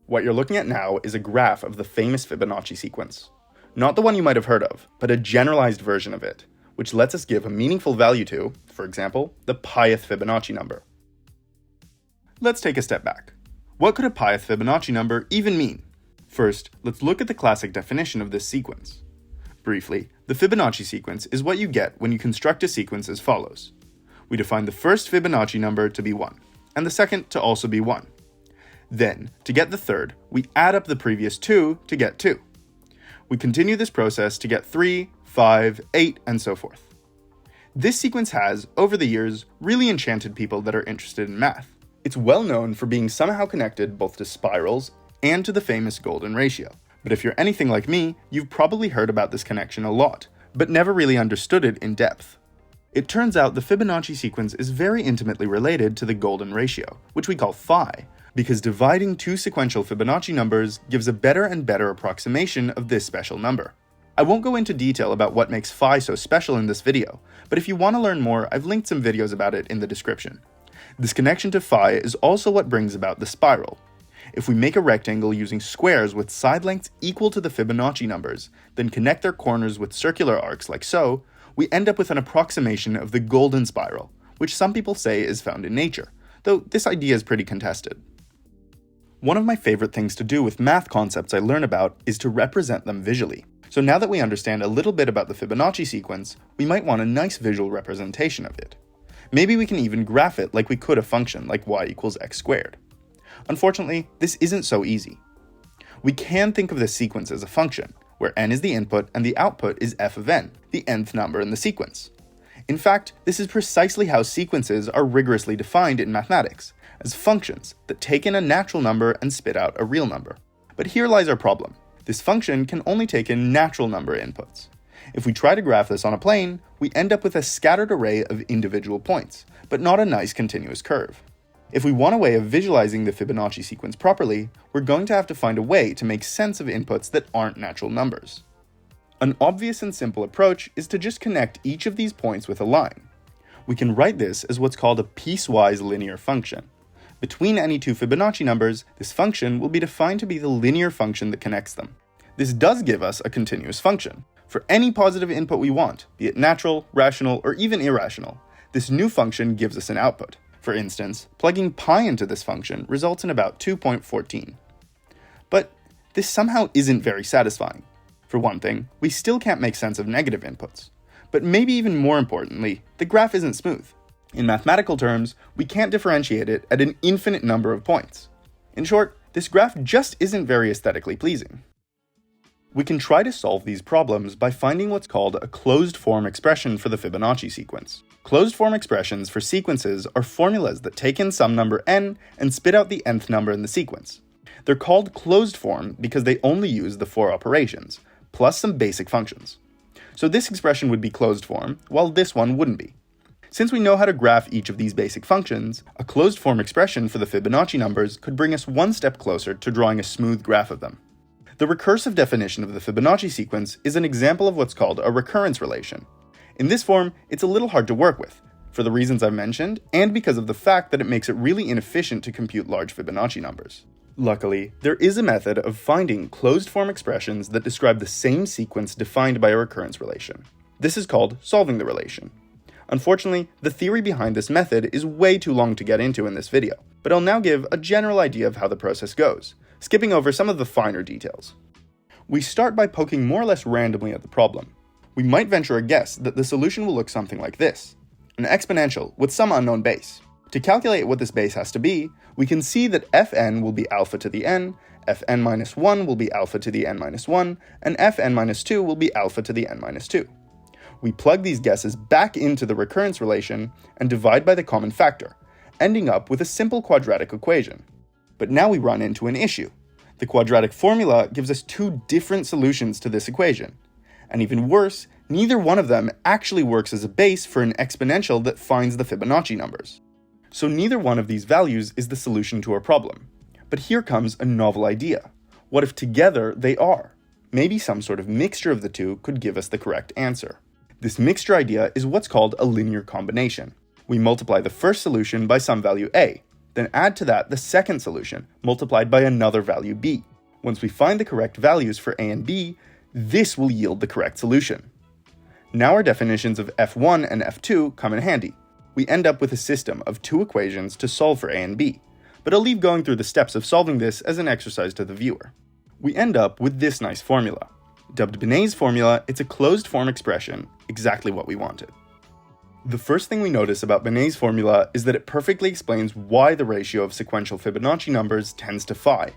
What you're looking at now is a graph of the famous Fibonacci sequence. Not the one you might have heard of, but a generalized version of it, which lets us give a meaningful value to, for example, the pith Fibonacci number. Let's take a step back. What could a pith Fibonacci number even mean? First, let's look at the classic definition of this sequence. Briefly, the Fibonacci sequence is what you get when you construct a sequence as follows. We define the first Fibonacci number to be 1, and the second to also be 1. Then, to get the third, we add up the previous two to get 2. We continue this process to get 3, 5, 8, and so forth. This sequence has, over the years, really enchanted people that are interested in math. It's well known for being somehow connected both to spirals and to the famous golden ratio. But if you're anything like me, you've probably heard about this connection a lot, but never really understood it in depth. It turns out the Fibonacci sequence is very intimately related to the golden ratio, which we call phi, because dividing two sequential Fibonacci numbers gives a better and better approximation of this special number. I won't go into detail about what makes phi so special in this video, but if you want to learn more, I've linked some videos about it in the description. This connection to phi is also what brings about the spiral. If we make a rectangle using squares with side lengths equal to the Fibonacci numbers, then connect their corners with circular arcs like so, we end up with an approximation of the golden spiral, which some people say is found in nature, though this idea is pretty contested. One of my favorite things to do with math concepts I learn about is to represent them visually. So now that we understand a little bit about the Fibonacci sequence, we might want a nice visual representation of it. Maybe we can even graph it like we could a function like y equals x squared. Unfortunately, this isn't so easy. We can think of this sequence as a function, where n is the input and the output is f of n, the nth number in the sequence. In fact, this is precisely how sequences are rigorously defined in mathematics, as functions that take in a natural number and spit out a real number. But here lies our problem. This function can only take in natural number inputs. If we try to graph this on a plane, we end up with a scattered array of individual points, but not a nice continuous curve. If we want a way of visualizing the Fibonacci sequence properly, we're going to have to find a way to make sense of inputs that aren't natural numbers. An obvious and simple approach is to just connect each of these points with a line. We can write this as what's called a piecewise linear function. Between any two Fibonacci numbers, this function will be defined to be the linear function that connects them. This does give us a continuous function. For any positive input we want, be it natural, rational, or even irrational, this new function gives us an output. For instance, plugging pi into this function results in about 2.14. But this somehow isn't very satisfying. For one thing, we still can't make sense of negative inputs. But maybe even more importantly, the graph isn't smooth. In mathematical terms, we can't differentiate it at an infinite number of points. In short, this graph just isn't very aesthetically pleasing. We can try to solve these problems by finding what's called a closed-form expression for the Fibonacci sequence. Closed-form expressions for sequences are formulas that take in some number n and spit out the nth number in the sequence. They're called closed-form because they only use the 4 operations, plus some basic functions. So this expression would be closed-form, while this one wouldn't be. Since we know how to graph each of these basic functions, a closed-form expression for the Fibonacci numbers could bring us one step closer to drawing a smooth graph of them. The recursive definition of the Fibonacci sequence is an example of what's called a recurrence relation. In this form, it's a little hard to work with, for the reasons I've mentioned, and because of the fact that it makes it really inefficient to compute large Fibonacci numbers. Luckily, there is a method of finding closed-form expressions that describe the same sequence defined by a recurrence relation. This is called solving the relation. Unfortunately, the theory behind this method is way too long to get into in this video, but I'll now give a general idea of how the process goes, skipping over some of the finer details. We start by poking more or less randomly at the problem. We might venture a guess that the solution will look something like this: an exponential with some unknown base. To calculate what this base has to be, we can see that fn will be alpha to the n, fn minus 1 will be alpha to the n minus 1, and fn minus 2 will be alpha to the n minus 2. We plug these guesses back into the recurrence relation and divide by the common factor, ending up with a simple quadratic equation. But now we run into an issue. The quadratic formula gives us two different solutions to this equation. And even worse, neither one of them actually works as a base for an exponential that finds the Fibonacci numbers. So neither one of these values is the solution to our problem. But here comes a novel idea. What if together they are? Maybe some sort of mixture of the two could give us the correct answer. This mixture idea is what's called a linear combination. We multiply the first solution by some value a, Then add to that the second solution, multiplied by another value b. Once we find the correct values for a and b, this will yield the correct solution. Now our definitions of f1 and f2 come in handy. We end up with a system of two equations to solve for a and b, but I'll leave going through the steps of solving this as an exercise to the viewer. We end up with this nice formula. Dubbed Binet's formula, it's a closed form expression, exactly what we wanted. The first thing we notice about Binet's formula is that it perfectly explains why the ratio of sequential Fibonacci numbers tends to phi.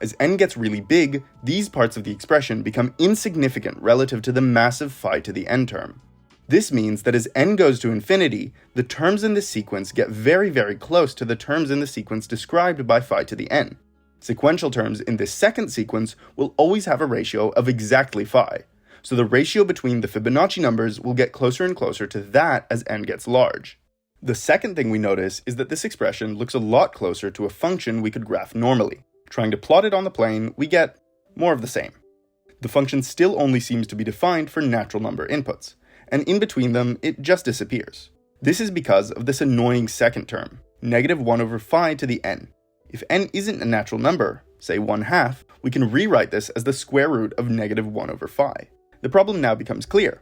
As n gets really big, these parts of the expression become insignificant relative to the massive phi to the n term. This means that as n goes to infinity, the terms in this sequence get very, very close to the terms in the sequence described by phi to the n. Sequential terms in this second sequence will always have a ratio of exactly phi, so the ratio between the Fibonacci numbers will get closer and closer to that as n gets large. The second thing we notice is that this expression looks a lot closer to a function we could graph normally. Trying to plot it on the plane, we get more of the same. The function still only seems to be defined for natural number inputs, and in between them, it just disappears. This is because of this annoying second term, negative 1 over phi to the n. If n isn't a natural number, say 1/2, we can rewrite this as the square root of negative 1 over phi. The problem now becomes clear.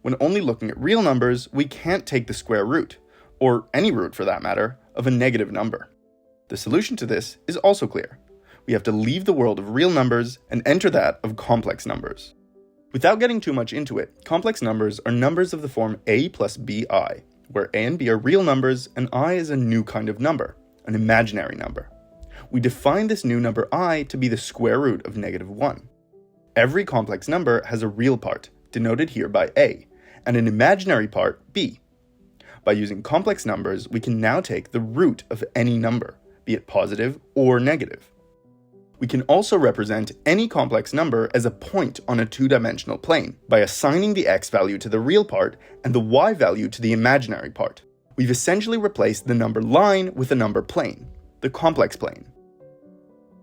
When only looking at real numbers, we can't take the square root, or any root for that matter, of a negative number. The solution to this is also clear. We have to leave the world of real numbers and enter that of complex numbers. Without getting too much into it, complex numbers are numbers of the form a plus bi, where a and b are real numbers and I is a new kind of number, an imaginary number. We define this new number I to be the square root of negative 1. Every complex number has a real part, denoted here by a, and an imaginary part, b. By using complex numbers, we can now take the root of any number, be it positive or negative. We can also represent any complex number as a point on a two-dimensional plane by assigning the x value to the real part and the y value to the imaginary part. We've essentially replaced the number line with a number plane, the complex plane.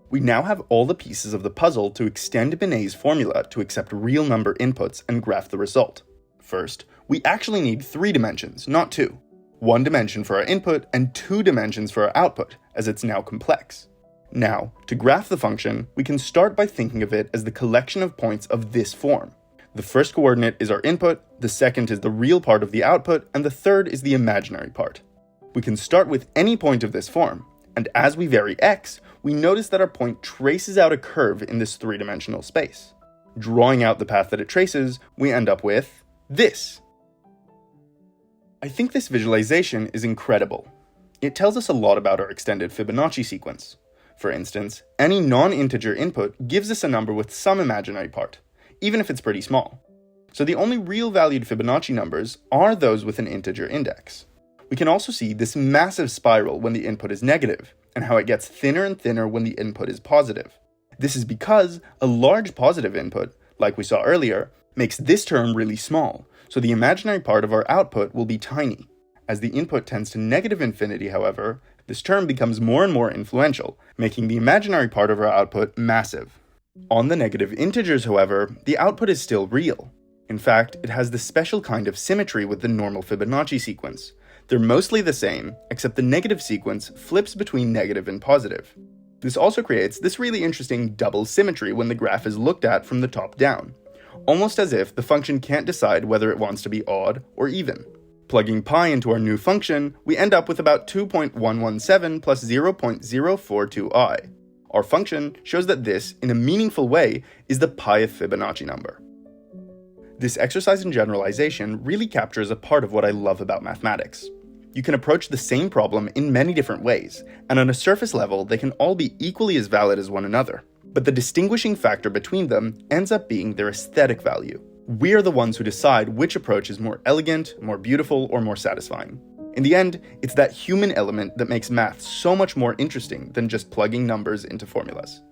We now have all the pieces of the puzzle to extend Binet's formula to accept real number inputs and graph the result. First, we actually need 3 dimensions, not 2. 1 dimension for our input and 2 dimensions for our output, as it's now complex. Now, to graph the function, we can start by thinking of it as the collection of points of this form. The first coordinate is our input, the second is the real part of the output, and the third is the imaginary part. We can start with any point of this form, and as we vary x, we notice that our point traces out a curve in this 3-dimensional space. Drawing out the path that it traces, we end up with this. I think this visualization is incredible. It tells us a lot about our extended Fibonacci sequence. For instance, any non-integer input gives us a number with some imaginary part, even if it's pretty small. So the only real valued Fibonacci numbers are those with an integer index. We can also see this massive spiral when the input is negative, and how it gets thinner and thinner when the input is positive. This is because a large positive input, like we saw earlier, makes this term really small, so the imaginary part of our output will be tiny. As the input tends to negative infinity, however, this term becomes more and more influential, making the imaginary part of our output massive. On the negative integers, however, the output is still real. In fact, it has this special kind of symmetry with the normal Fibonacci sequence. They're mostly the same, except the negative sequence flips between negative and positive. This also creates this really interesting double symmetry when the graph is looked at from the top down, almost as if the function can't decide whether it wants to be odd or even. Plugging pi into our new function, we end up with about 2.117 plus 0.042i. Our function shows that this, in a meaningful way, is the pith Fibonacci number. This exercise in generalization really captures a part of what I love about mathematics. You can approach the same problem in many different ways, and on a surface level, they can all be equally as valid as one another. But the distinguishing factor between them ends up being their aesthetic value. We are the ones who decide which approach is more elegant, more beautiful, or more satisfying. In the end, it's that human element that makes math so much more interesting than just plugging numbers into formulas.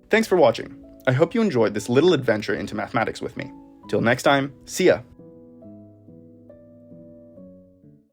Thanks for watching. I hope you enjoyed this little adventure into mathematics with me. Till next time, see ya!